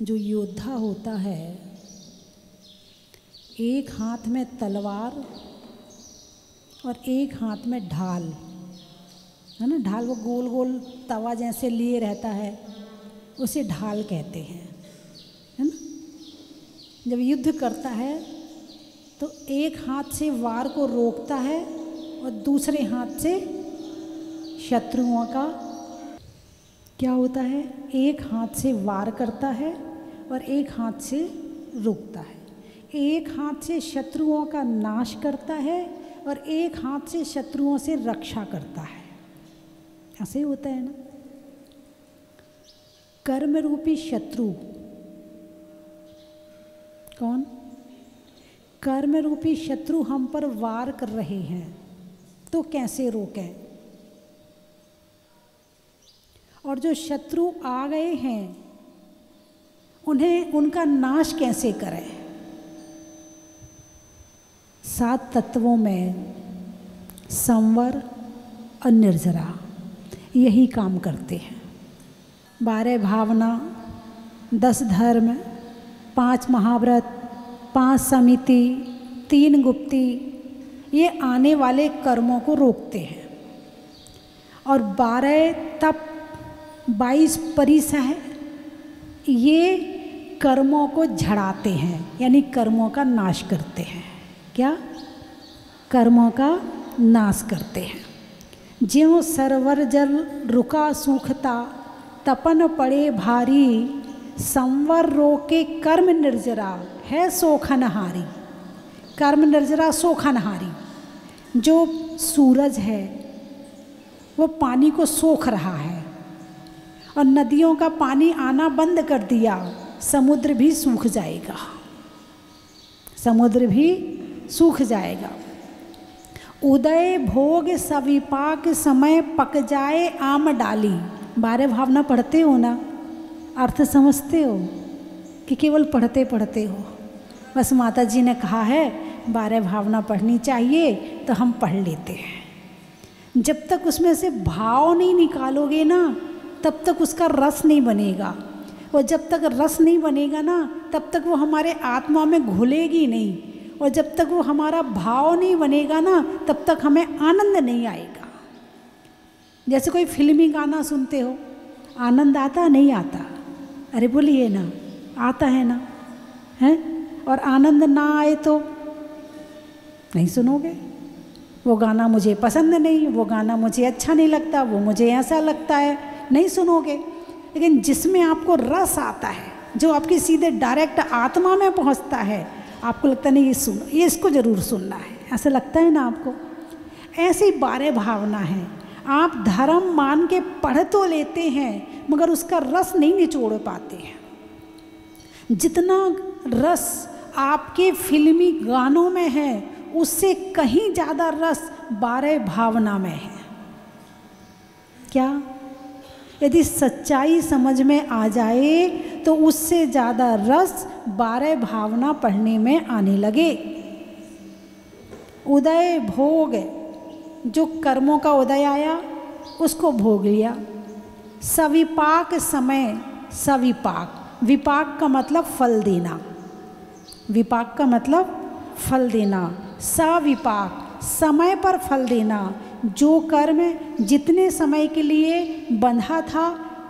जो योद्धा होता है, एक हाथ में तलवार और एक हाथ में ढाल, है ना। ढाल वो गोल गोल तवा जैसे लिए रहता है, उसे ढाल कहते हैं, है ना। जब युद्ध करता है तो एक हाथ से वार को रोकता है और दूसरे हाथ से शत्रुओं का क्या होता है, एक हाथ से वार करता है और एक हाथ से रोकता है। एक हाथ से शत्रुओं का नाश करता है और एक हाथ से शत्रुओं से रक्षा करता है। ऐसे होता है ना। कर्म रूपी शत्रु कौन? कर्म रूपी शत्रु हम पर वार कर रहे हैं, तो कैसे रोकें? और जो शत्रु आ गए हैं उन्हें उनका नाश कैसे करें? 7 तत्वों में संवर और निर्जरा यही काम करते हैं। 12 भावना, 10 धर्म, 5 महाव्रत, 5 समिति, 3 गुप्ती, ये आने वाले कर्मों को रोकते हैं। और 12 तप, 22 परिसह, ये कर्मों को झड़ाते हैं, यानी कर्मों का नाश करते हैं। क्या? कर्मों का नाश करते हैं। ज्यों सरोवर जल रुका सूखता, तपन पड़े भारी, संवर रोके कर्म निर्जरा है सोखनहारी। कर्म निर्जरा सोखनहारी। जो सूरज है वो पानी को सोख रहा है और नदियों का पानी आना बंद कर दिया, समुद्र भी सूख जाएगा, समुद्र भी सूख जाएगा। उदय भोग सविपाक समय पक जाए आम डाली। 12 भावना पढ़ते हो ना? अर्थ समझते हो कि केवल पढ़ते पढ़ते हो? बस माता जी ने कहा है 12 भावना पढ़नी चाहिए तो हम पढ़ लेते हैं। जब तक उसमें से भाव नहीं निकालोगे ना, तब तक उसका रस नहीं बनेगा। और जब तक रस नहीं बनेगा ना, तब तक वो हमारे आत्मा में घुलेगी नहीं। और जब तक वो हमारा भाव नहीं बनेगा ना, तब तक हमें आनंद नहीं आएगा। जैसे कोई फिल्मी गाना सुनते हो, आनंद आता नहीं आता? अरे बोलिए ना, आता है ना? हैं? और आनंद ना आए तो नहीं सुनोगे। वो गाना मुझे पसंद नहीं, वो गाना मुझे अच्छा नहीं लगता, वो मुझे ऐसा लगता है, नहीं सुनोगे। लेकिन जिसमें आपको रस आता है, जो आपकी सीधे डायरेक्ट आत्मा में पहुंचता है, आपको लगता नहीं ये सुनो, ये इसको ज़रूर सुनना है, ऐसा लगता है ना आपको। ऐसी 12 भावना है। आप धर्म मान के पढ़ तो लेते हैं मगर उसका रस नहीं निचोड़ पाते हैं। जितना रस आपके फिल्मी गानों में है, उससे कहीं ज़्यादा रस 12 भावना में है। क्या? यदि सच्चाई समझ में आ जाए तो उससे ज़्यादा रस 12 भावना पढ़ने में आने लगे। उदय भोग, जो कर्मों का उदय आया उसको भोग लिया। सविपाक समय, सविपाक, विपाक का मतलब फल देना, विपाक का मतलब फल देना। सविपाक, समय पर फल देना। जो कर्म जितने समय के लिए बंधा था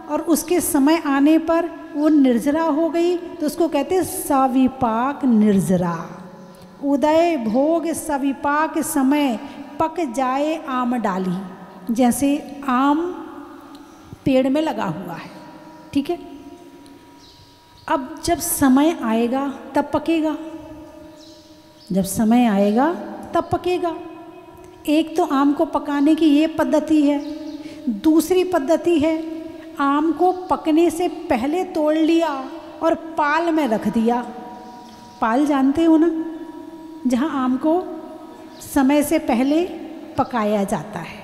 और उसके समय आने पर वो निर्जरा हो गई, तो उसको कहते हैं सविपाक निर्जरा। उदय भोग सविपाक समय पक जाए आम डाली। जैसे आम पेड़ में लगा हुआ है, ठीक है। अब जब समय आएगा तब पकेगा, जब समय आएगा तब पकेगा। एक तो आम को पकाने की ये पद्धति है। दूसरी पद्धति है, आम को पकने से पहले तोड़ लिया और पाल में रख दिया। पाल जानते हो ना, जहाँ आम को समय से पहले पकाया जाता है,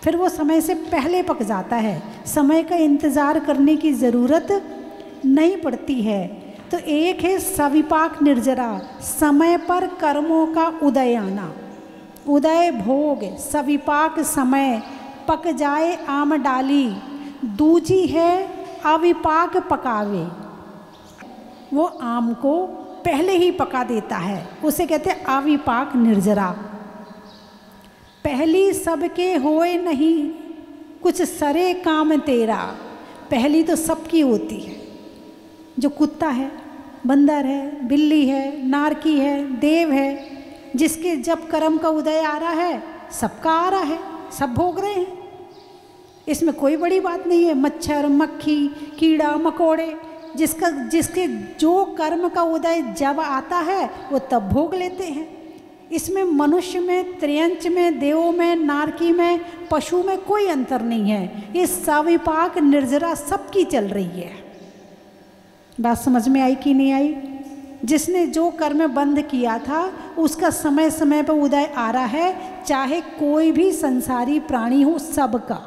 फिर वो समय से पहले पक जाता है, समय का इंतज़ार करने की ज़रूरत नहीं पड़ती है। तो एक है सविपाक निर्जरा, समय पर कर्मों का उदय आना। उदय भोग सविपाक समय पक जाए आम डाली। दूजी है अविपाक पकावे। वो आम को पहले ही पका देता है, उसे कहते हैं अविपाक निर्जरा। पहली सबके होए नहीं कुछ सरे काम तेरा। पहली तो सबकी होती है, जो कुत्ता है, बंदर है, बिल्ली है, नारकी है, देव है, जिसके जब कर्म का उदय आ रहा है सबका आ रहा है, सब भोग रहे हैं, इसमें कोई बड़ी बात नहीं है। मच्छर, मक्खी, कीड़ा मकोड़े, जिसके जो कर्म का उदय जब आता है वो तब भोग लेते हैं। इसमें मनुष्य में, त्रियंच में, देवों में, नारकी में, पशु में कोई अंतर नहीं है। ये सविपाक निर्जरा सबकी चल रही है। बात समझ में आई कि नहीं आई? जिसने जो कर्म बंद किया था उसका समय समय पर उदय आ रहा है, चाहे कोई भी संसारी प्राणी हो, सबका।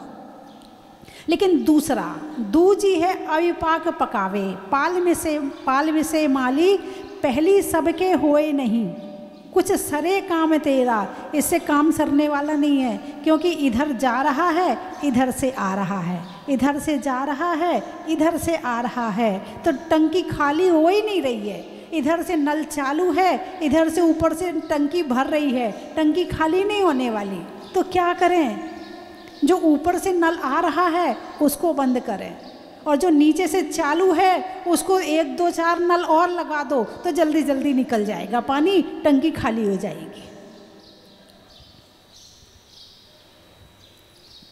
लेकिन दूसरा दूजी है अविपाक पकावे। पाल विषय माली पहली सबके होए नहीं कुछ सरे काम तेरा। इससे काम सरने वाला नहीं है, क्योंकि इधर जा रहा है, इधर से आ रहा है, इधर से जा रहा है, इधर से आ रहा है, तो टंकी खाली हो ही नहीं रही है। इधर से नल चालू है, इधर से ऊपर से टंकी भर रही है, टंकी खाली नहीं होने वाली। तो क्या करें? जो ऊपर से नल आ रहा है उसको बंद करें, और जो नीचे से चालू है उसको 1 2 4 नल और लगा दो, तो जल्दी जल्दी निकल जाएगा पानी, टंकी खाली हो जाएगी।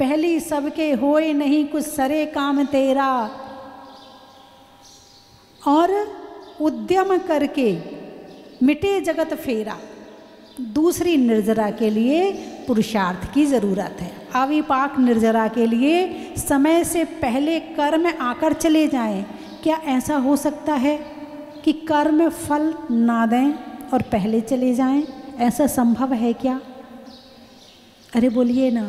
पहली सबके होए नहीं कुछ सरे काम तेरा, और उद्यम करके मिटे जगत फेरा। दूसरी निर्जरा के लिए पुरुषार्थ की ज़रूरत है। अविपाक निर्जरा के लिए समय से पहले कर्म आकर चले जाएं। क्या ऐसा हो सकता है कि कर्म फल ना दें और पहले चले जाएं? ऐसा संभव है क्या? अरे बोलिए ना,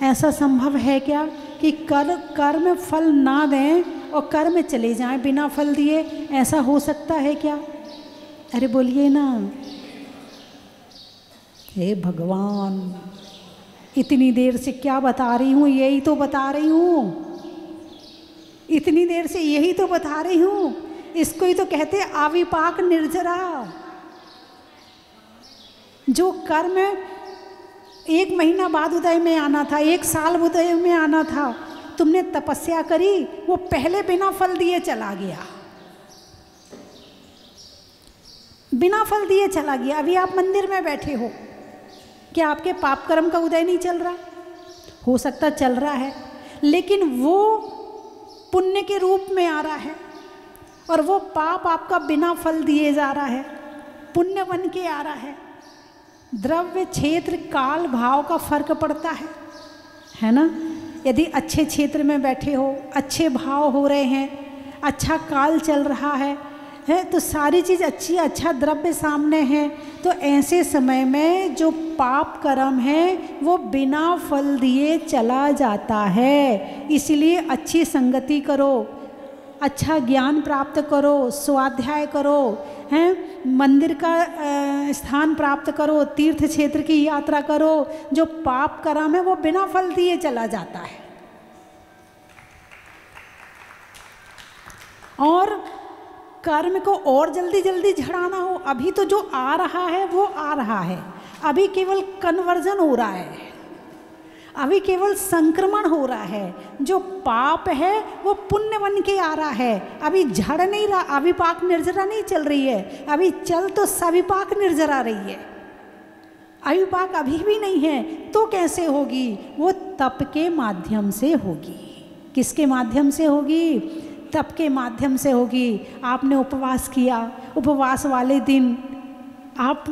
ऐसा संभव है क्या कि कर्म फल ना दें और कर्म चले जाएं बिना फल दिए? ऐसा हो सकता है क्या? अरे बोलिए ना। हे भगवान, इतनी देर से क्या बता रही हूँ? यही तो बता रही हूँ, इतनी देर से यही तो बता रही हूँ। इसको ही तो कहते हैं अविपाक निर्जरा। जो कर्म 1 महीना बाद उदय में आना था, 1 साल उदय में आना था, तुमने तपस्या करी, वो पहले बिना फल दिए चला गया, बिना फल दिए चला गया। अभी आप मंदिर में बैठे हो, क्या आपके पाप कर्म का उदय नहीं चल रहा? हो सकता चल रहा है, लेकिन वो पुण्य के रूप में आ रहा है, और वो पाप आपका बिना फल दिए जा रहा है, पुण्य बन के आ रहा है। द्रव्य, क्षेत्र, काल, भाव का फर्क पड़ता है ना? यदि अच्छे क्षेत्र में बैठे हो, अच्छे भाव हो रहे हैं, अच्छा काल चल रहा है, तो सारी चीज़ अच्छी, अच्छा द्रव्य सामने है, तो ऐसे समय में जो पाप कर्म है वो बिना फल दिए चला जाता है। इसलिए अच्छी संगति करो, अच्छा ज्ञान प्राप्त करो, स्वाध्याय करो, हैं, मंदिर का स्थान प्राप्त करो, तीर्थ क्षेत्र की यात्रा करो। जो पाप कर्म है वो बिना फल दिए चला जाता है। और कर्म को और जल्दी जल्दी झड़ाना हो, अभी तो जो आ रहा है वो आ रहा है, अभी केवल कन्वर्जन हो रहा है, अभी केवल संक्रमण हो रहा है। जो पाप है वो पुण्य बन के आ रहा है, अभी झड़ नहीं रहा, अविपाक निर्जरा नहीं चल रही है, अभी चल तो सविपाक निर्जरा रही है। अविपाक अभी भी नहीं है, तो कैसे होगी? वो तप के माध्यम से होगी। किसके माध्यम से होगी? तप के माध्यम से होगी। आपने उपवास किया, उपवास वाले दिन आप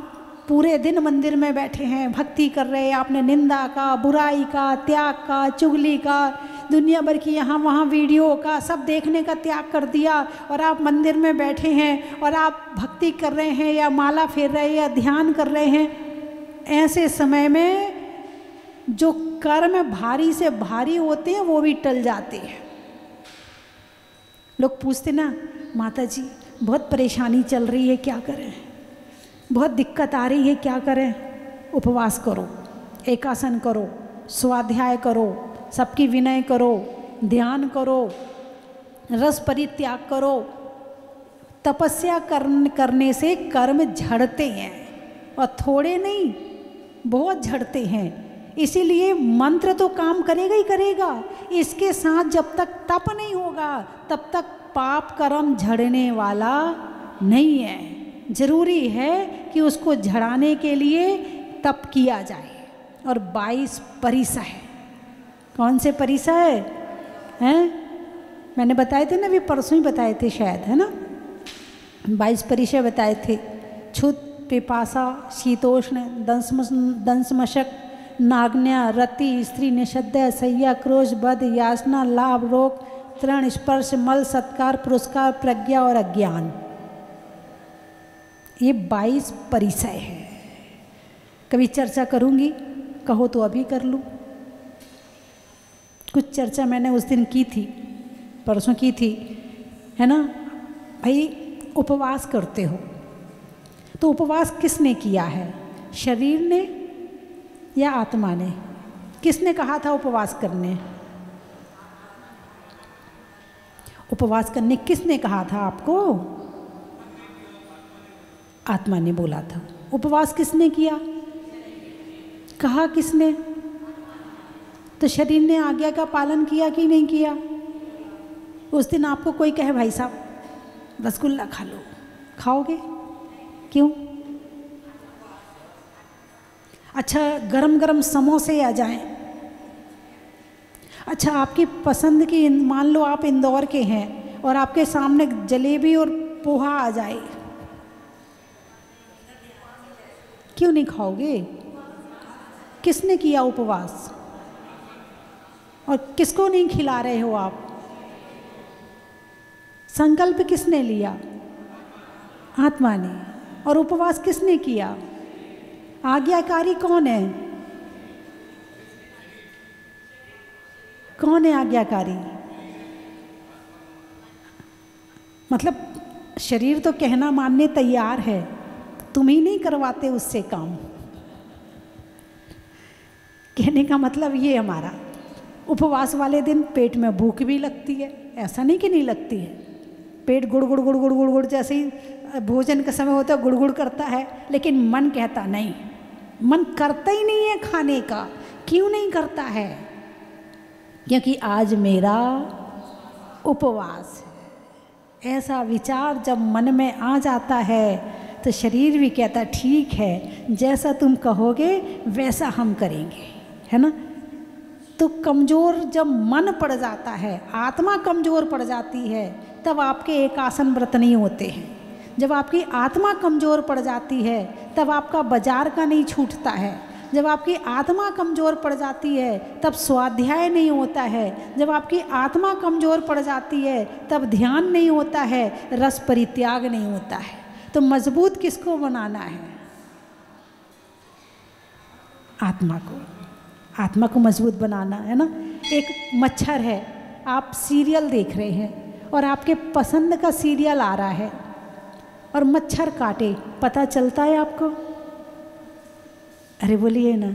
पूरे दिन मंदिर में बैठे हैं, भक्ति कर रहे हैं, आपने निंदा का, बुराई का, त्याग का, चुगली का, दुनिया भर की यहाँ वहाँ वीडियो का, सब देखने का त्याग कर दिया, और आप मंदिर में बैठे हैं और आप भक्ति कर रहे हैं, या माला फेर रहे हैं, या ध्यान कर रहे हैं। ऐसे समय में जो कर्म भारी से भारी होते हैं वो भी टल जाते हैं। लोग पूछते ना, माता जी बहुत परेशानी चल रही है, क्या करें, बहुत दिक्कत आ रही है, क्या करें? उपवास करो, एकासन करो, स्वाध्याय करो, सबकी विनय करो, ध्यान करो, रस परित्याग करो, तपस्या करने से कर्म झड़ते हैं, और थोड़े नहीं, बहुत झड़ते हैं। इसीलिए मंत्र तो काम करेगा ही करेगा, इसके साथ जब तक तप नहीं होगा तब तक पाप कर्म झड़ने वाला नहीं है। जरूरी है कि उसको झड़ाने के लिए तप किया जाए। और 22 परिसा है। कौन से परिसा है? हैं? मैंने बताए थे ना, अभी परसों ही बताए थे शायद, है ना? 22 परिचय बताए थे। क्षुत, पिपासा, शीतोष्ण, दंशमशक, नाग्न्या, रति, स्त्री निषद्ध, असह्या, क्रोश, बध, याचना, लाभ, रोग, तृण, स्पर्श, मल, सत्कार, पुरस्कार, प्रज्ञा और अज्ञान। ये 22 परिचय है। कभी चर्चा करूंगी, कहो तो अभी कर लूँ। कुछ चर्चा मैंने उस दिन की थी, परसों की थी, है ना? भाई उपवास करते हो तो उपवास किसने किया है? शरीर ने या आत्मा ने? किसने कहा था उपवास करने? उपवास करने किसने कहा था आपको? आत्मा ने बोला था। उपवास किसने किया? कहा किसने? तो शरीर ने आज्ञा का पालन किया कि नहीं किया? उस दिन आपको कोई कहे भाई साहब रसगुल्ला खा लो, खाओगे? क्यों? अच्छा, गरम गरम समोसे आ जाएं। अच्छा, आपकी पसंद की, मान लो आप इंदौर के हैं और आपके सामने जलेबी और पोहा आ जाए, क्यों नहीं खाओगे? किसने किया उपवास? और किसको नहीं खिला रहे हो आप? संकल्प किसने लिया? आत्मा ने। और उपवास किसने किया? आज्ञाकारी कौन है? कौन है आज्ञाकारी? मतलब शरीर तो कहना मानने तैयार है, तुम ही नहीं करवाते उससे काम। कहने का मतलब ये हमारा, उपवास वाले दिन पेट में भूख भी लगती है, ऐसा नहीं कि नहीं लगती है। पेट गुड़ गुड़ गुड़ गुड़ गुड़ गुड़, जैसे ही भोजन का समय होता है गुड़ गुड़ करता है, लेकिन मन कहता नहीं, मन करता ही नहीं है खाने का। क्यों नहीं करता है? क्योंकि आज मेरा उपवास है। ऐसा विचार जब मन में आ जाता है तो शरीर भी कहता ठीक है, जैसा तुम कहोगे वैसा हम करेंगे, है ना? तो कमज़ोर जब मन पड़ जाता है, आत्मा कमज़ोर पड़ जाती है, तब आपके एक आसन व्रत नहीं होते हैं। जब आपकी आत्मा कमज़ोर पड़ जाती है तब आपका बाजार का नहीं छूटता है। जब आपकी आत्मा कमज़ोर पड़ जाती है तब स्वाध्याय नहीं होता है। जब आपकी आत्मा कमज़ोर पड़ जाती है तब ध्यान नहीं होता है, रस परित्याग नहीं होता है। तो मजबूत किसको बनाना है? आत्मा को। आत्मा को मजबूत बनाना है ना। एक मच्छर है, आप सीरियल देख रहे हैं और आपके पसंद का सीरियल आ रहा है और मच्छर काटे, पता चलता है आपको? अरे बोलिए ना,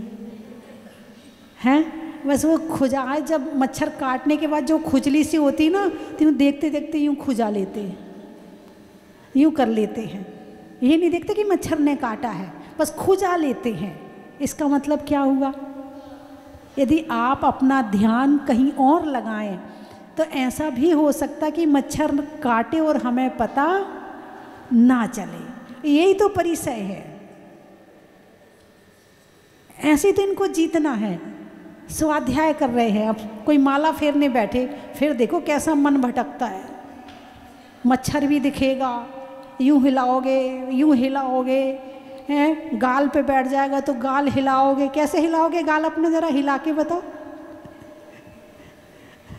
हैं? बस वो खुजाए, जब मच्छर काटने के बाद जो खुजली सी होती है ना, तो यूँ देखते देखते यूँ खुजा लेते हैं, यूँ कर लेते हैं। ये नहीं देखते कि मच्छर ने काटा है, बस खुजा लेते हैं। इसका मतलब क्या हुआ? यदि आप अपना ध्यान कहीं और लगाएं तो ऐसा भी हो सकता कि मच्छर काटे और हमें पता ना चले। यही तो परिचय है। ऐसे तो इनको जीतना है। स्वाध्याय कर रहे हैं, अब कोई माला फेरने बैठे, फिर देखो कैसा मन भटकता है। मच्छर भी दिखेगा, यूं हिलाओगे, यूं हिलाओगे, हैं? गाल पे बैठ जाएगा तो गाल हिलाओगे। कैसे हिलाओगे गाल अपने? ज़रा हिला के बताओ,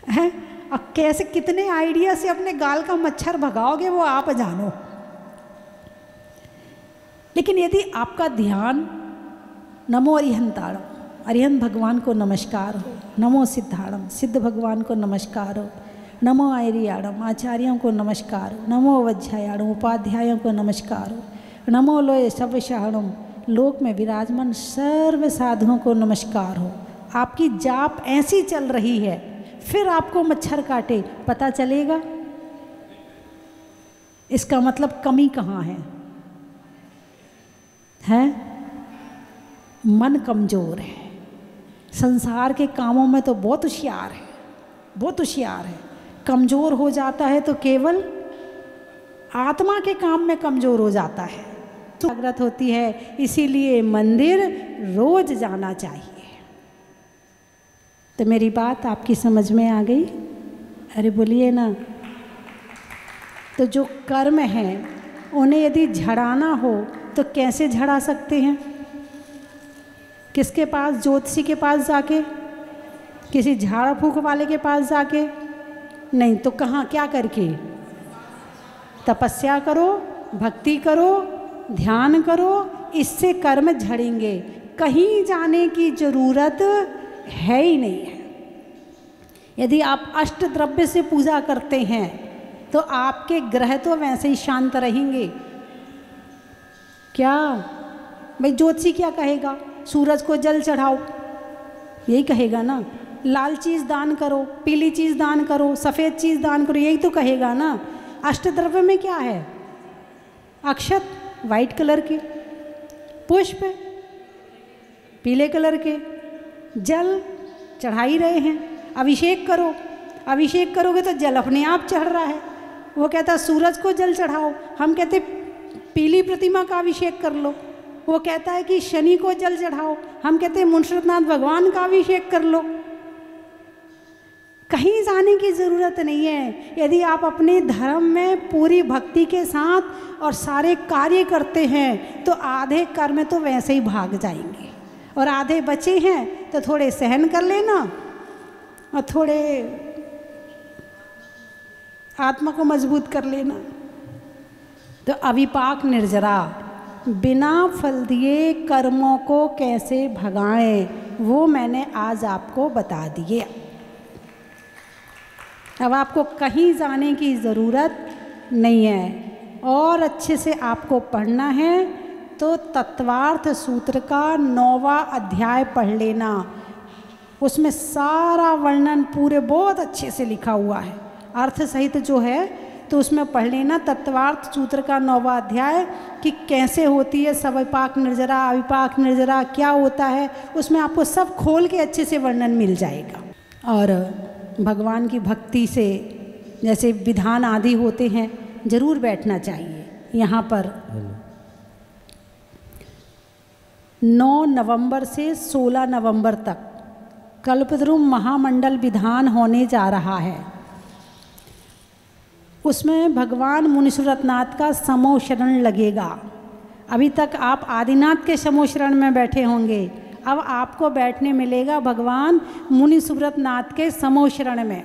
हैं? अब कैसे, कितने आइडिया से अपने गाल का मच्छर भगाओगे वो आप जानो। लेकिन यदि आपका ध्यान नमो अरिहंताणम, अरिहंत भगवान को नमस्कार हो, नमो सिद्धाणम, सिद्ध भगवान को नमस्कार हो, नमो आयरियाणम, आचार्यों को नमस्कार हो, नमो वज्रायाणम, उपाध्यायों को नमस्कार हो, नमो लोय सर्वशाहणम, लोक में विराजमान सर्व साधुओं को नमस्कार हो। आपकी जाप ऐसी चल रही है, फिर आपको मच्छर काटे, पता चलेगा? इसका मतलब कमी कहाँ है? मन कमज़ोर है, संसार के कामों में तो बहुत होशियार है, बहुत होशियार है, कमज़ोर हो जाता है तो केवल आत्मा के काम में कमज़ोर हो जाता है। जागृत होती है, इसीलिए मंदिर रोज जाना चाहिए। तो मेरी बात आपकी समझ में आ गई? अरे बोलिए ना। तो जो कर्म हैं उन्हें यदि झड़ाना हो तो कैसे झड़ा सकते हैं? किसके पास? ज्योतिषी के पास जाके? किसी झाड़ फूक वाले के पास जाके? नहीं तो कहाँ, क्या करके? तपस्या करो, भक्ति करो, ध्यान करो, इससे कर्म झड़ेंगे। कहीं जाने की जरूरत है ही नहीं है। यदि आप अष्ट द्रव्य से पूजा करते हैं तो आपके ग्रह तो वैसे ही शांत रहेंगे। क्या भाई ज्योतिषी क्या कहेगा? सूरज को जल चढ़ाओ, यही कहेगा ना। लाल चीज़ दान करो, पीली चीज़ दान करो, सफ़ेद चीज़ दान करो, यही तो कहेगा ना। अष्टद्रव्य में क्या है? अक्षत वाइट कलर के, पुष्प पीले कलर के, जल चढ़ा ही रहे हैं। अभिषेक करो, अभिषेक करोगे तो जल अपने आप चढ़ रहा है। वो कहता सूरज को जल चढ़ाओ, हम कहते पीली प्रतिमा का अभिषेक कर लो। वो कहता है कि शनि को जल चढ़ाओ, हम कहते मुंशीनाथ भगवान का अभिषेक कर लो। कहीं जाने की ज़रूरत नहीं है। यदि आप अपने धर्म में पूरी भक्ति के साथ और सारे कार्य करते हैं तो आधे कर्म तो वैसे ही भाग जाएंगे, और आधे बचे हैं तो थोड़े सहन कर लेना और थोड़े आत्मा को मजबूत कर लेना। तो अविपाक निर्जरा, बिना फल दिए कर्मों को कैसे भगाएं, वो मैंने आज आपको बता दिए। अब आपको कहीं जाने की ज़रूरत नहीं है। और अच्छे से आपको पढ़ना है तो तत्वार्थ सूत्र का 9वां अध्याय पढ़ लेना। उसमें सारा वर्णन पूरे बहुत अच्छे से लिखा हुआ है, अर्थ सहित जो है। तो उसमें पढ़ लेना तत्वार्थ सूत्र का 9वां अध्याय कि कैसे होती है सविपाक निर्जरा, अविपाक निर्जरा क्या होता है। उसमें आपको सब खोल के अच्छे से वर्णन मिल जाएगा। और भगवान की भक्ति से जैसे विधान आदि होते हैं, जरूर बैठना चाहिए। यहाँ पर 9 नवंबर से 16 नवंबर तक कल्पद्रुम महामंडल विधान होने जा रहा है। उसमें भगवान मुनीश्वरनाथ का समूह शरण लगेगा। अभी तक आप आदिनाथ के समूह शरण में बैठे होंगे, अब आपको बैठने मिलेगा भगवान मुनीश्वरनाथ के समूह शरण में।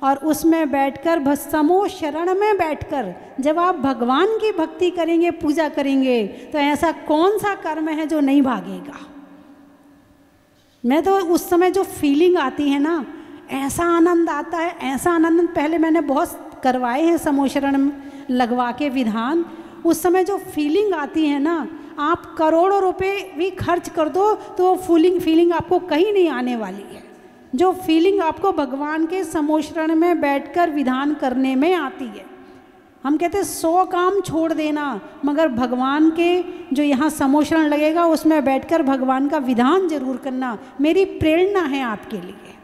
और उसमें बैठकर समूह शरण में बैठकर जब आप भगवान की भक्ति करेंगे, पूजा करेंगे, तो ऐसा कौन सा कर्म है जो नहीं भागेगा। मैं तो उस समय जो फीलिंग आती है ना, ऐसा आनंद आता है, ऐसा आनंद पहले मैंने बहुत करवाए हैं समूह शरण लगवा के विधान। उस समय जो फीलिंग आती है ना, आप करोड़ों रुपए भी खर्च कर दो तो वो फीलिंग आपको कहीं नहीं आने वाली है। जो फीलिंग आपको भगवान के समोशरण में बैठकर विधान करने में आती है। हम कहते हैं 100 काम छोड़ देना, मगर भगवान के जो यहाँ समोशरण लगेगा उसमें बैठकर भगवान का विधान जरूर करना। मेरी प्रेरणा है आपके लिए।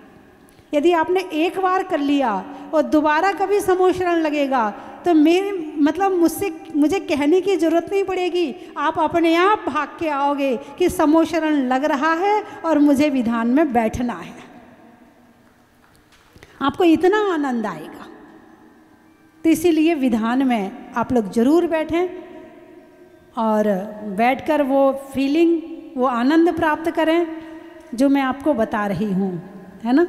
यदि आपने एक बार कर लिया और दोबारा कभी समोशरण लगेगा तो मुझे कहने की ज़रूरत नहीं पड़ेगी, आप अपने आप भाग के आओगे कि समोशरण लग रहा है और मुझे विधान में बैठना है। आपको इतना आनंद आएगा। तो इसीलिए विधान में आप लोग जरूर बैठें और बैठकर वो फीलिंग, वो आनंद प्राप्त करें जो मैं आपको बता रही हूँ, है ना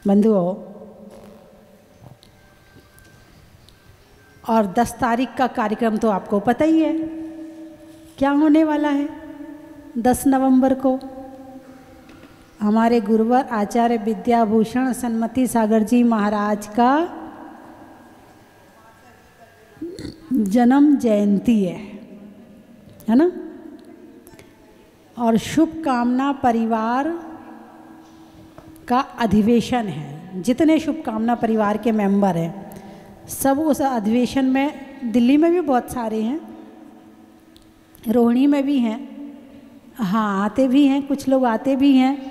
बंधुओं। और 10 तारीख का कार्यक्रम तो आपको पता ही है क्या होने वाला है। 10 नवंबर को हमारे गुरुवर आचार्य विद्याभूषण सन्मति सागर जी महाराज का जन्म जयंती है ना। और शुभकामना परिवार का अधिवेशन है। जितने शुभकामना परिवार के मेंबर हैं सब उस अधिवेशन में, दिल्ली में भी बहुत सारे हैं, रोहिणी में भी हैं, हाँ आते भी हैं, कुछ लोग आते भी हैं।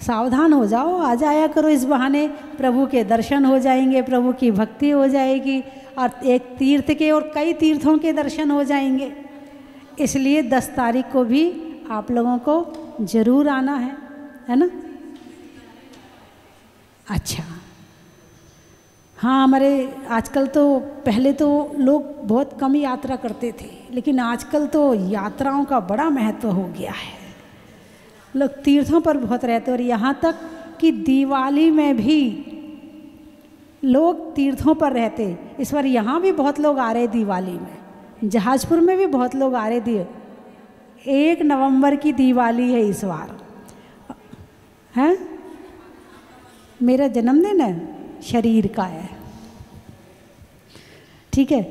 सावधान हो जाओ, आ जाया करो, इस बहाने प्रभु के दर्शन हो जाएंगे, प्रभु की भक्ति हो जाएगी और एक तीर्थ के और कई तीर्थों के दर्शन हो जाएंगे। इसलिए 10 तारीख को भी आप लोगों को ज़रूर आना है ना। अच्छा हाँ, हमारे आजकल तो, पहले तो लोग बहुत कम यात्रा करते थे, लेकिन आजकल तो यात्राओं का बड़ा महत्व हो गया है। लोग तीर्थों पर बहुत रहते, और यहाँ तक कि दिवाली में भी लोग तीर्थों पर रहते। इस बार यहाँ भी बहुत लोग आ रहे दिवाली में, जहाजपुर में भी बहुत लोग आ रहे। 1 नवंबर की दिवाली है इस बार, हैं? मेरा जन्मदिन है, शरीर का है, ठीक है।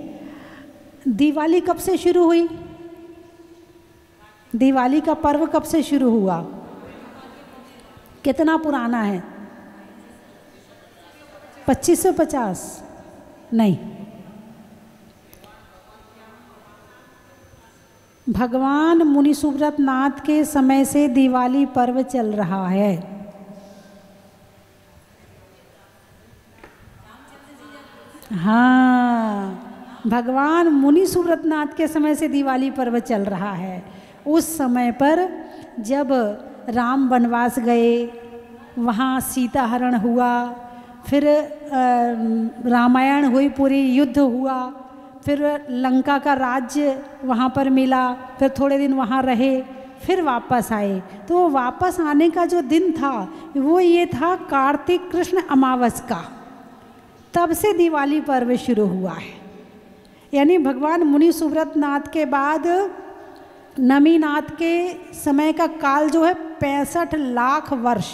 दिवाली कब से शुरू हुई? दिवाली का पर्व कब से शुरू हुआ? कितना पुराना है? 2550? नहीं, भगवान मुनि सुव्रत नाथ के समय से दिवाली पर्व चल रहा है। हाँ, भगवान मुनि सुव्रत नाथ के समय से दिवाली पर्व चल रहा है। उस समय पर जब राम वनवास गए, वहाँ सीता हरण हुआ, फिर रामायण हुई, पूरी युद्ध हुआ, फिर लंका का राज्य वहाँ पर मिला, फिर थोड़े दिन वहाँ रहे, फिर वापस आए। तो वापस आने का जो दिन था वो ये था कार्तिक कृष्ण अमावस का, तब से दिवाली पर्व शुरू हुआ है। यानी भगवान मुनि सुव्रत नाथ के बाद नमीनाथ के समय का काल जो है 65 लाख वर्ष।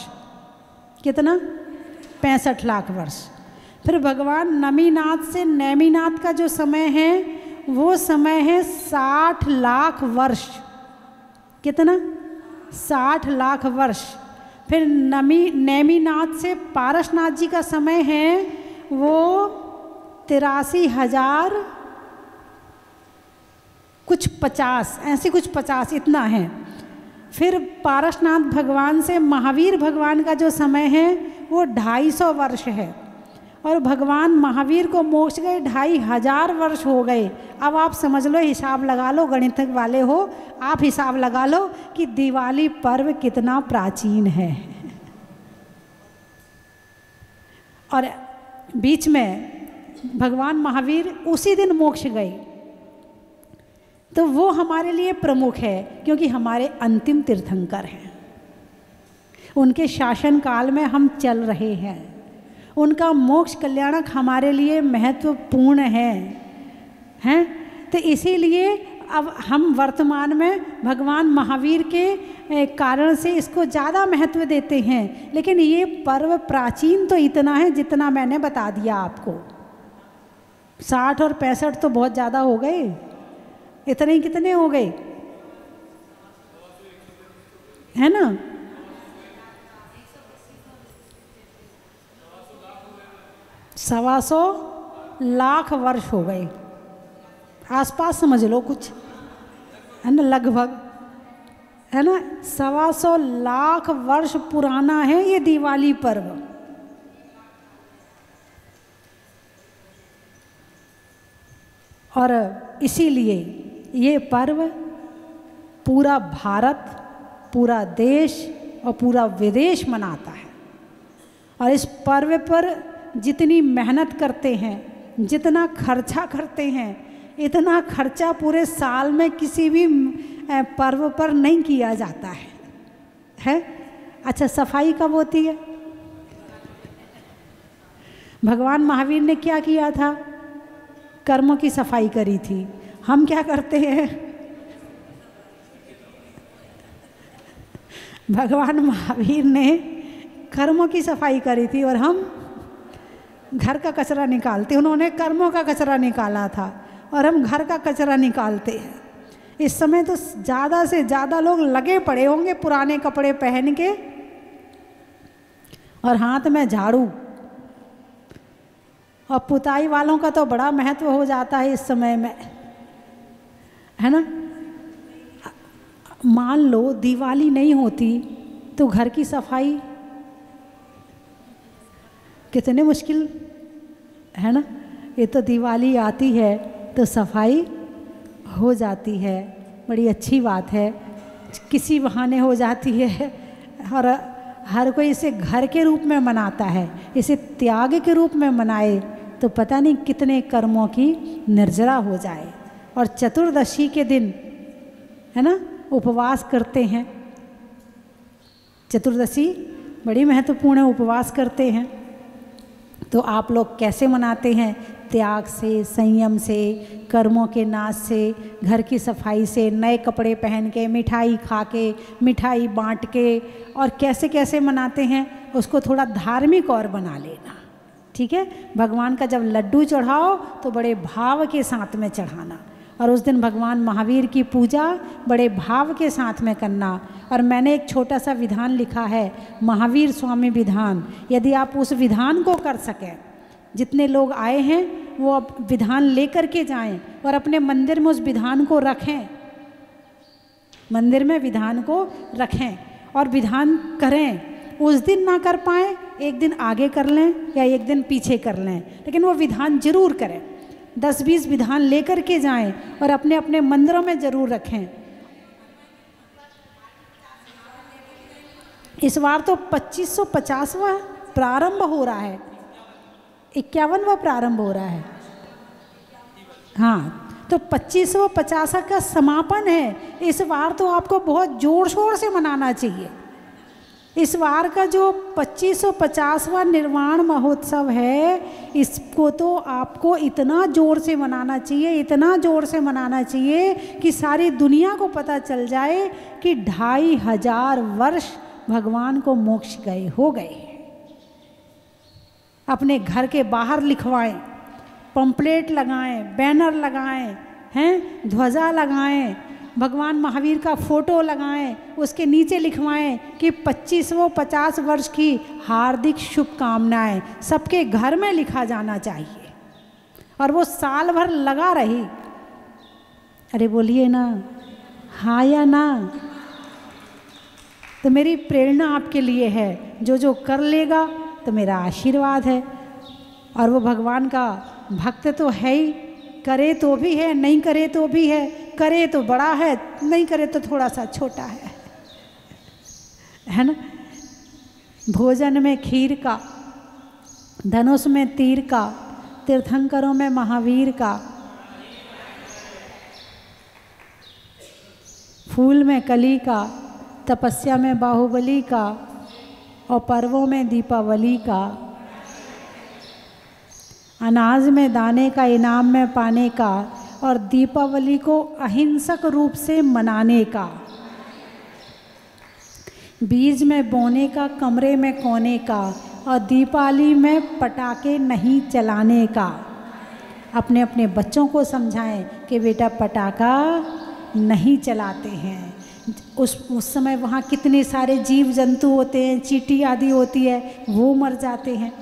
कितना? 65 लाख वर्ष। फिर भगवान नमीनाथ से नेमिनाथ का जो समय है वो समय है 60 लाख वर्ष। कितना? 60 लाख वर्ष। फिर नेमिनाथ से पारसनाथ जी का समय है वो 83,000 कुछ 50, ऐसे कुछ 50 इतना है। फिर पारसनाथ भगवान से महावीर भगवान का जो समय है वो 250 वर्ष है, और भगवान महावीर को मोक्ष गए 2500 वर्ष हो गए। अब आप समझ लो, हिसाब लगा लो, गणित वाले हो आप, हिसाब लगा लो कि दिवाली पर्व कितना प्राचीन है। और बीच में भगवान महावीर उसी दिन मोक्ष गए, तो वो हमारे लिए प्रमुख है, क्योंकि हमारे अंतिम तीर्थंकर हैं। उनके शासन काल में हम चल रहे हैं, उनका मोक्ष कल्याणक हमारे लिए महत्वपूर्ण हैं। तो इसीलिए अब हम वर्तमान में भगवान महावीर के कारण से इसको ज़्यादा महत्व देते हैं। लेकिन ये पर्व प्राचीन तो इतना है जितना मैंने बता दिया आपको। 60 और 65 तो बहुत ज़्यादा हो गए, इतने ही कितने हो गए, है ना? सवा सौ लाख वर्ष हो गए, आसपास समझ लो कुछ, है ना, लगभग, है ना। 125 लाख वर्ष पुराना है ये दिवाली पर्व। और इसीलिए ये पर्व पूरा भारत, पूरा देश और पूरा विदेश मनाता है। और इस पर्व पर जितनी मेहनत करते हैं, जितना खर्चा करते हैं, इतना खर्चा पूरे साल में किसी भी पर्व पर नहीं किया जाता है? अच्छा, सफाई कब होती है? भगवान महावीर ने क्या किया था? कर्मों की सफाई करी थी। हम क्या करते हैं? भगवान महावीर ने कर्मों की सफाई करी थी और हम घर का कचरा निकालते। उन्होंने कर्मों का कचरा निकाला था और हम घर का कचरा निकालते हैं। इस समय तो ज़्यादा से ज़्यादा लोग लगे पड़े होंगे पुराने कपड़े पहन के, और हाथ में झाड़ू। और पुताई वालों का तो बड़ा महत्व हो जाता है इस समय में, है ना। मान लो दिवाली नहीं होती तो घर की सफाई कितने मुश्किल, है ना। ये तो दिवाली आती है तो सफाई हो जाती है, बड़ी अच्छी बात है, किसी बहाने हो जाती है। और हर कोई इसे घर के रूप में मनाता है, इसे त्याग के रूप में मनाए तो पता नहीं कितने कर्मों की निर्जरा हो जाए। और चतुर्दशी के दिन, है ना, उपवास करते हैं। चतुर्दशी बड़ी महत्वपूर्ण है, उपवास करते हैं। तो आप लोग कैसे मनाते हैं? त्याग से, संयम से, कर्मों के नाश से, घर की सफाई से, नए कपड़े पहन के, मिठाई खा के, मिठाई बांट के, और कैसे कैसे मनाते हैं उसको थोड़ा धार्मिक और बना लेना, ठीक है। भगवान का जब लड्डू चढ़ाओ तो बड़े भाव के साथ में चढ़ाना, और उस दिन भगवान महावीर की पूजा बड़े भाव के साथ में करना। और मैंने एक छोटा सा विधान लिखा है, महावीर स्वामी विधान। यदि आप उस विधान को कर सकें, जितने लोग आए हैं वो अब विधान लेकर के जाएं और अपने मंदिर में उस विधान को रखें, मंदिर में विधान को रखें और विधान करें। उस दिन ना कर पाएँ, एक दिन आगे कर लें या एक दिन पीछे कर लें, लेकिन वो विधान जरूर करें। 10-20 विधान लेकर के जाएं और अपने अपने मंदिरों में ज़रूर रखें। इस बार तो 2550वां प्रारंभ हो रहा है, 51वां प्रारंभ हो रहा है। हाँ, तो 2550 का समापन है। इस बार तो आपको बहुत ज़ोर शोर से मनाना चाहिए। इस बार का जो 2550वां निर्वाण महोत्सव है, इसको तो आपको इतना ज़ोर से मनाना चाहिए, इतना ज़ोर से मनाना चाहिए कि सारी दुनिया को पता चल जाए कि 2500 वर्ष भगवान को मोक्ष गए हो गए। अपने घर के बाहर लिखवाएं, पंपलेट लगाएं, बैनर लगाएं, हैं, ध्वजा लगाएं, भगवान महावीर का फोटो लगाएं, उसके नीचे लिखवाएं कि 2550 वर्ष की हार्दिक शुभकामनाएं। सबके घर में लिखा जाना चाहिए और वो साल भर लगा रही। अरे बोलिए ना, हाँ या ना। तो मेरी प्रेरणा आपके लिए है, जो जो कर लेगा तो मेरा आशीर्वाद है। और वो भगवान का भक्त तो है ही, करे तो भी है, नहीं करे तो भी है, करे तो बड़ा है, नहीं करे तो थोड़ा सा छोटा है ना। भोजन में खीर का, धनुष में तीर का, तीर्थंकरों में महावीर का, फूल में कली का, तपस्या में बाहुबली का, और पर्वों में दीपावली का, अनाज में दाने का, इनाम में पाने का, और दीपावली को अहिंसक रूप से मनाने का, बीज में बोने का, कमरे में कोने का, और दीपावली में पटाखे नहीं चलाने का। अपने अपने बच्चों को समझाएं कि बेटा पटाखा नहीं चलाते हैं। उस समय वहाँ कितने सारे जीव जंतु होते हैं, चींटी आदि होती है, वो मर जाते हैं।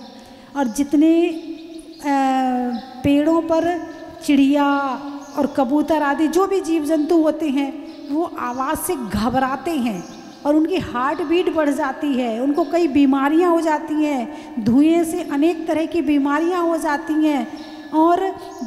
और जितने पेड़ों पर चिड़िया और कबूतर आदि जो भी जीव जंतु होते हैं, वो आवाज़ से घबराते हैं और उनकी हार्ट बीट बढ़ जाती है, उनको कई बीमारियां हो जाती हैं, धुएं से अनेक तरह की बीमारियां हो जाती हैं। और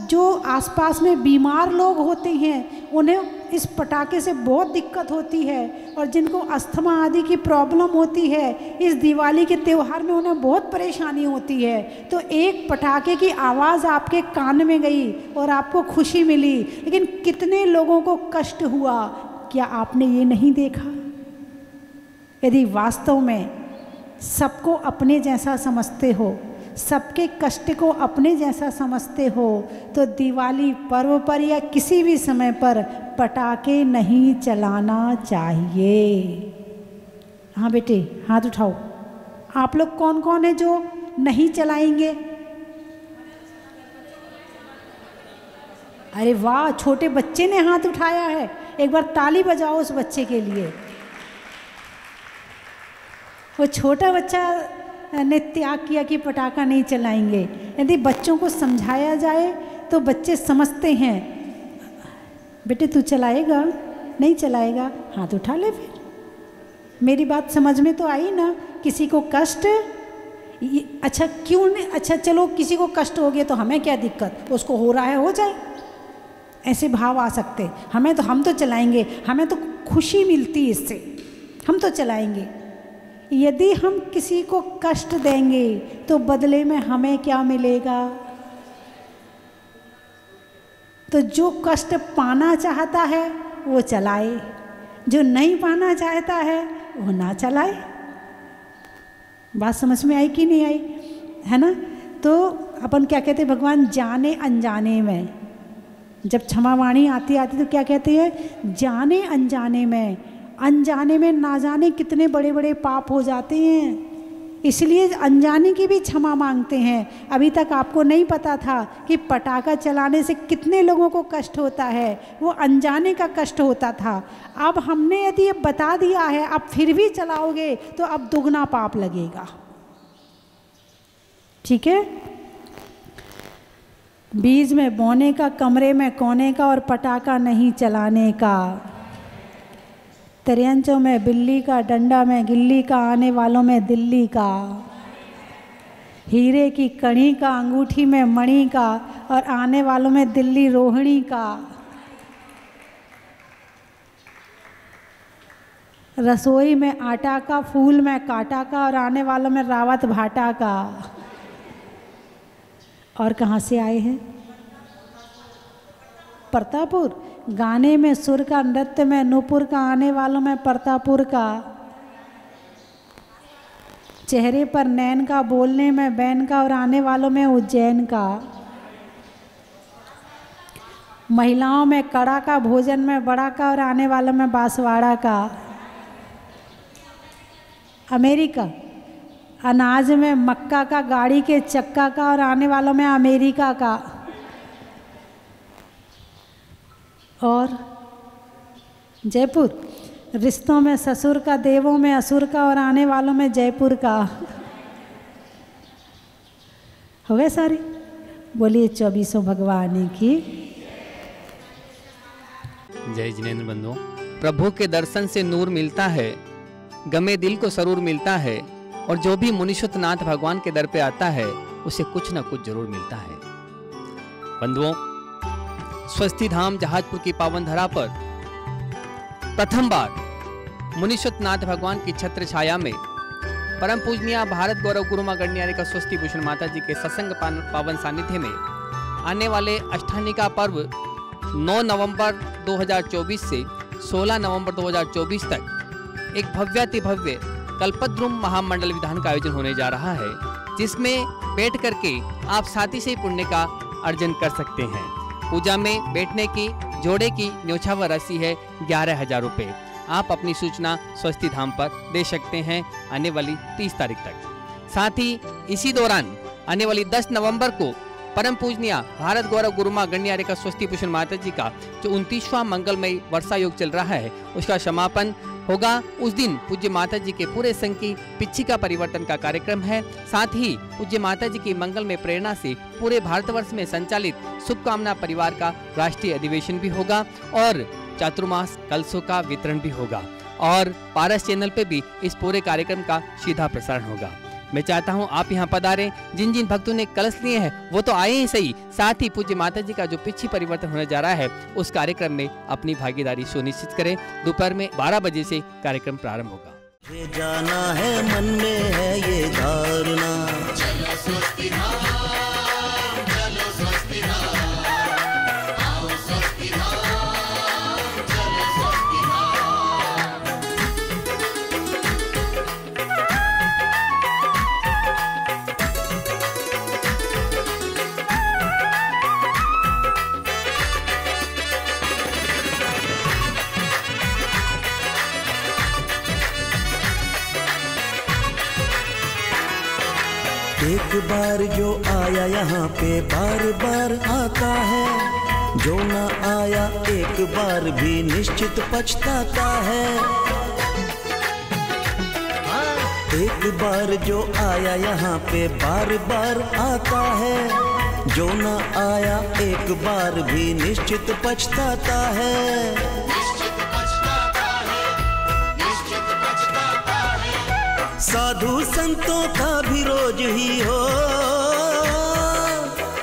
जो आसपास में बीमार लोग होते हैं उन्हें इस पटाखे से बहुत दिक्कत होती है, और जिनको अस्थमा आदि की प्रॉब्लम होती है, इस दिवाली के त्यौहार में उन्हें बहुत परेशानी होती है। तो एक पटाखे की आवाज़ आपके कान में गई और आपको खुशी मिली, लेकिन कितने लोगों को कष्ट हुआ, क्या आपने ये नहीं देखा? यदि वास्तव में सबको अपने जैसा समझते हो, सबके कष्ट को अपने जैसा समझते हो, तो दिवाली पर्व पर या किसी भी समय पर पटाखे नहीं चलाना चाहिए। हाँ बेटे, हाथ उठाओ। आप लोग कौन कौन है जो नहीं चलाएंगे? अरे वाह, छोटे बच्चे ने हाथ उठाया है, एक बार ताली बजाओ उस बच्चे के लिए। वो छोटा बच्चा ने त्याग किया कि पटाखा नहीं चलाएंगे। यदि बच्चों को समझाया जाए तो बच्चे समझते हैं। बेटे तू चलाएगा, नहीं चलाएगा, हाथ उठा ले। फिर मेरी बात समझ में तो आई ना। किसी को कष्ट, अच्छा क्यों नहीं, अच्छा चलो किसी को कष्ट हो गया तो हमें क्या दिक्कत, उसको हो रहा है हो जाए, ऐसे भाव आ सकते। हम तो चलाएंगे, हमें तो खुशी मिलती इससे, हम तो चलाएंगे। यदि हम किसी को कष्ट देंगे तो बदले में हमें क्या मिलेगा? तो जो कष्ट पाना चाहता है वो चलाए, जो नहीं पाना चाहता है वो ना चलाए। बात समझ में आई कि नहीं आई, है ना? तो अपन क्या कहते हैं, भगवान जाने अनजाने में, जब क्षमावाणी आती तो क्या कहते हैं, जाने अनजाने में ना जाने कितने बड़े बड़े पाप हो जाते हैं। इसलिए अनजाने की भी क्षमा मांगते हैं। अभी तक आपको नहीं पता था कि पटाखा चलाने से कितने लोगों को कष्ट होता है, वो अनजाने का कष्ट होता था। अब हमने यदि ये बता दिया है, अब फिर भी चलाओगे तो अब दुगना पाप लगेगा। ठीक है? बीज में बोने का, कमरे में कोने का, और पटाखा नहीं चलाने का। त्रियंचों में बिल्ली का, डंडा में गिल्ली का, आने वालों में दिल्ली का। हीरे की कड़ी का, अंगूठी में मणि का, और आने वालों में दिल्ली रोहिणी का। रसोई में आटा का, फूल में कांटा का, और आने वालों में रावत भाटा का। और कहाँ से आए हैं? प्रतापपुर। गाने में सुर का, नृत्य में नूपुर का, आने वालों में प्रतापपुर का। चेहरे पर नैन का, बोलने में बैन का, और आने वालों में उज्जैन का। महिलाओं में कड़ा का, भोजन में बड़ा का, और आने वालों में बांसवाड़ा का। अमेरिका। अनाज में मक्का का, गाड़ी के चक्का का, और आने वालों में अमेरिका का। और जयपुर। रिश्तों में ससुर का, देवों में असुर का, और आने वालों में जयपुर का। हो गए सारे? बोलिए 24 भगवान की जय। जिनेंद्र बंधुओं, प्रभु के दर्शन से नूर मिलता है, गमे दिल को सरूर मिलता है, और जो भी मुनीश्वरनाथ भगवान के दर पे आता है उसे कुछ ना कुछ जरूर मिलता है। बंधुओं, स्वस्ति धाम जहाजपुर की पावन धरा पर प्रथम बार मुनीश्वरनाथ भगवान की छत्र छाया में परम पूजनीय भारत गौरव गुरु मां गणियारी का स्वस्ति भूषण माता जी के सत्संग पावन सानिध्य में आने वाले अष्टानिका पर्व 9 नवंबर 2024 से 16 नवंबर 2024 तक एक भव्याति भव्य कल्पद्रुम महामंडल विधान का आयोजन होने जा रहा है, जिसमें बैठ करके आप साथी से पुण्य का अर्जन कर सकते हैं। पूजा में बैठने की जोड़े की न्योछावर राशि है 11,000 रुपये। आप अपनी सूचना स्वस्ति धाम पर दे सकते हैं आने वाली 30 तारीख तक। साथ ही इसी दौरान आने वाली 10 नवंबर को परम पूजनीय भारत गौरव गुरु मां गणियारी का स्वस्ति भूषण माता जी का जो 29वां मंगलमय वर्षा योग चल रहा है उसका समापन होगा। उस दिन पूज्य माता जी के पूरे संघ की पिच्छिका परिवर्तन का कार्यक्रम है। साथ ही पूज्य माता जी की मंगल में प्रेरणा से पूरे भारतवर्ष में संचालित शुभकामना परिवार का राष्ट्रीय अधिवेशन भी होगा और चातुर्मास कलशों का वितरण भी होगा और पारस चैनल पे भी इस पूरे कार्यक्रम का सीधा प्रसारण होगा। मैं चाहता हूं आप यहां पधारें। जिन जिन भक्तों ने कलश लिए हैं वो तो आए ही सही, साथ ही पूज्य माता जी का जो पिछी परिवर्तन होने जा रहा है उस कार्यक्रम में अपनी भागीदारी सुनिश्चित करें। दोपहर में 12 बजे से कार्यक्रम प्रारंभ होगा। ये जाना है मन में है ये धारणा, चलो स्वस्ति धाम, चलो स्वस्ति धाम, आओ स्वस्ति धाम, चलो स्वस्ति धाम। एक बार जो आया यहाँ पे बार बार आता है, जो ना आया एक बार भी निश्चित पछताता है। एक बार जो आया यहाँ पे बार बार आता है, जो न आया एक बार भी निश्चित पछताता है। साधु संतों का भी रोज ही हो,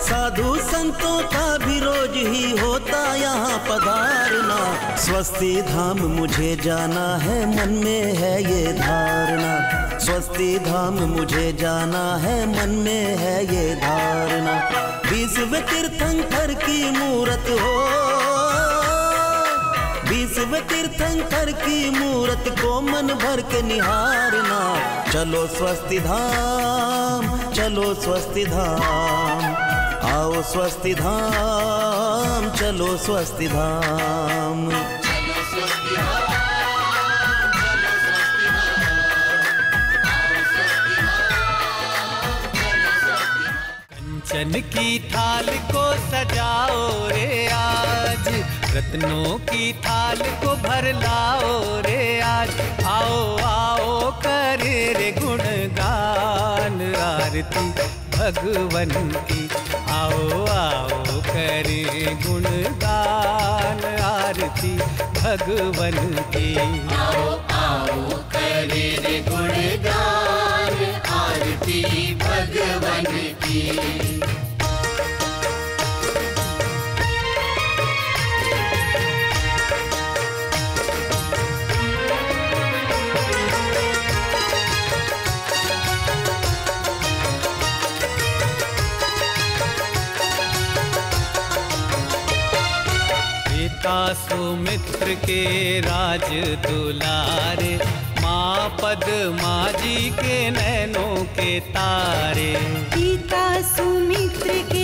साधु संतों का भी रोज ही होता यहाँ पधारना। स्वस्ति धाम मुझे जाना है, मन में है ये धारणा। स्वस्ति धाम मुझे जाना है, मन में है ये धारणा। 20वें तीर्थंकर की मूरत हो, 20वें तीर्थंकर की मूरत को मन भर के निहारना। चलो स्वस्ति धाम, चलो स्वस्ति धाम, आओ स्वस्ति धाम, चलो स्वस्ति धाम। कंचन की थाल को सजाओ रे आज, रत्नों की थाल को भर लाओ रे आज। आओ आओ करे रे गुणगान आरती भगवन की, आओ आओ करे गुणगान आरती भगवन की। आओ आओ करे रे गुणगान आरती भगवन की। सुमित्र के राज दुलारे, माँ पद्मा जी के नैनों के तारे। पिता सुमित्र के